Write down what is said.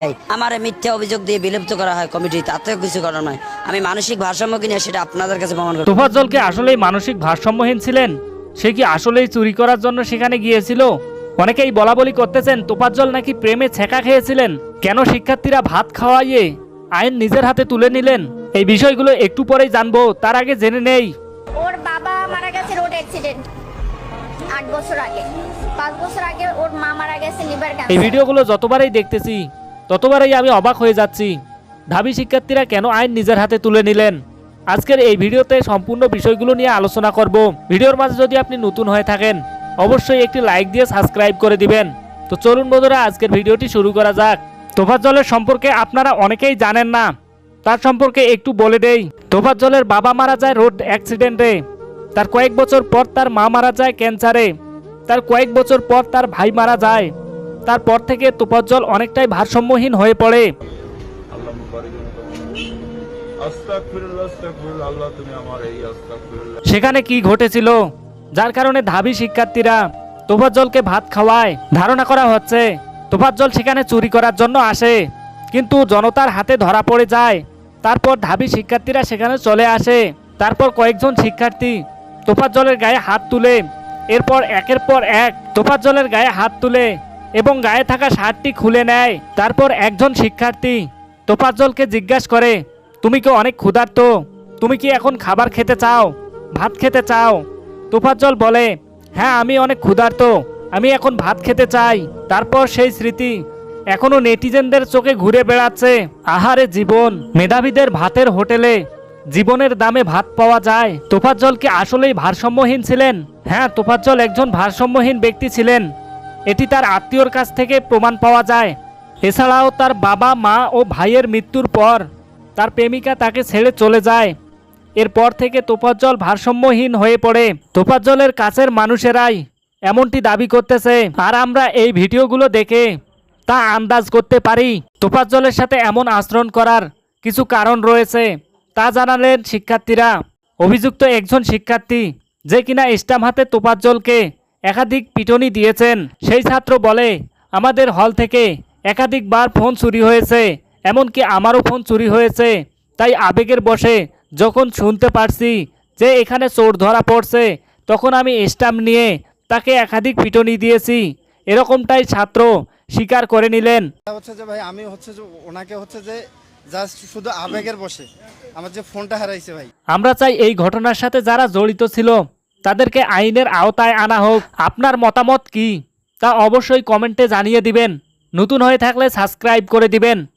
আমার মিথ্যা অভিযোগ দিয়ে বিলুপ্ত করা হয় কমিটি, তাতেও কিছু করার নয়। আমি মানসিক ভারসাম্য কিনা সেটা আপনাদের কাছে প্রমাণ করব। তোফাজ্জল কি আসলেই মানসিক ভারসাম্যহীন ছিলেন? সে কি আসলেই চুরি করার জন্য সেখানে গিয়েছিল? অনেকেই বলাবলি করতেছেন তোফাজ্জল নাকি প্রেমে ছেঁকা খেয়েছিলেন। কেন শিক্ষার্থীরা ভাত খাওয়াইয়ে আইন নিজের হাতে তুলে নিলেন? এই বিষয়গুলো একটু পরেই জানবো, তার আগে জেনে নেই ওর বাবা মারা গেছে রোড অ্যাক্সিডেন্ট 8 বছর আগে। 5 বছর আগে ওর মা মারা গেছে লিভার এই ক্যান্সার। ভিডিওগুলো যতবারই দেখতেছি ততবারই আমি অবাক হয়ে যাচ্ছি। ঢাবি শিক্ষার্থীরা কেন আইন নিজের হাতে তুলে নিলেন? আজকের এই ভিডিওতে সম্পূর্ণ বিষয়গুলো নিয়ে আলোচনা করব। ভিডিওর মাঝে যদি আপনি নতুন হয়ে থাকেন অবশ্যই একটি লাইক দিয়ে সাবস্ক্রাইব করে দিবেন। তো চলুন বন্ধুরা, আজকের ভিডিওটি শুরু করা যাক। তোফাজ্জলের সম্পর্কে আপনারা অনেকেই জানেন না, তার সম্পর্কে একটু বলে দেই। তোফাজ্জলের বাবা মারা যায় রোড অ্যাক্সিডেন্টে, তার কয়েক বছর পর তার মা মারা যায় ক্যান্সারে, তার কয়েক বছর পর তার ভাই মারা যায়। তারপর থেকে তোফাজ্জল অনেকটাই ভারসাম্যহীন হয়ে পড়ে। সেখানে কি ঘটেছিল যার কারণে ঢাবি শিক্ষার্থীরা তোফাজ্জলকে ভাত খাওয়ায়? ধারণা করা হচ্ছে তোফাজ্জল সেখানে চুরি করার জন্য আসে, কিন্তু জনতার হাতে ধরা পড়ে যায়। তারপর ঢাবি শিক্ষার্থীরা সেখানে চলে আসে। তারপর কয়েকজন শিক্ষার্থী তোফাজ্জলের গায়ে হাত তুলে, এরপর একের পর এক তোফাজ্জলের গায়ে হাত তুলে এবং গায়ে থাকা শার্টটি খুলে নেয়। তারপর একজন শিক্ষার্থী তোফাজ্জলকে জিজ্ঞাসা করে, তুমি কি অনেক ক্ষুধার্ত? তুমি কি এখন খাবার খেতে চাও, ভাত খেতে চাও? তোফাজ্জল বলে, হ্যাঁ আমি অনেক ক্ষুধার্ত, আমি এখন ভাত খেতে চাই। তারপর সেই স্মৃতি এখনো নেটিজেনদের চোখে ঘুরে বেড়াচ্ছে। আহারে জীবন, মেধাবীদের ভাতের হোটেলে জীবনের দামে ভাত পাওয়া যায়। তোফাজ্জল কি আসলেই ভারসাম্যহীন ছিলেন? হ্যাঁ, তোফাজ্জল একজন ভারসাম্যহীন ব্যক্তি ছিলেন। এটি তার আত্মীয়র কাছ থেকে প্রমাণ পাওয়া যায়। এছাড়াও তার বাবা মা ও ভাইয়ের মৃত্যুর পর তার প্রেমিকা তাকে ছেড়ে চলে যায়। এরপর থেকে তোফাজ্জল ভারসাম্যহীন হয়ে পড়ে। তোফাজ্জলের কাছের মানুষেরাই এমনটি দাবি করতেছে, আর আমরা এই ভিডিওগুলো দেখে তা আন্দাজ করতে পারি তোফাজ্জলের সাথে এমন আচরণ করার কিছু কারণ রয়েছে। তা জানালেন শিক্ষার্থীরা। অভিযুক্ত একজন শিক্ষার্থী, যে কিনা স্টাম্প হাতে তোফাজ্জলকে একাধিক পিটনি দিয়েছেন, সেই ছাত্র বলে, আমাদের হল থেকে একাধিকবার ফোন চুরি হয়েছে, এমনকি আমারও ফোন চুরি হয়েছে। তাই আবেগের বশে যখন শুনতে পারছি যে এখানে চোর ধরা পড়ছে, তখন আমি স্টাম্প নিয়ে তাকে একাধিক পিটনি দিয়েছি। এরকমটাই ছাত্র স্বীকার করে নিলেন। হচ্ছে যে ভাই আমি হচ্ছে যে ওনাকে হচ্ছে যে জাস্ট শুধু আবেগের বসে আমার যে ফোনটা হারাইছে ভাই। আমরা চাই এই ঘটনার সাথে যারা জড়িত ছিল তাদেরকে আইনের আওতায় আনা হোক। আপনার মতামত কি তা অবশ্যই কমেন্টে জানিয়ে দিবেন। নতুন হয়ে থাকলে সাবস্ক্রাইব করে দিবেন।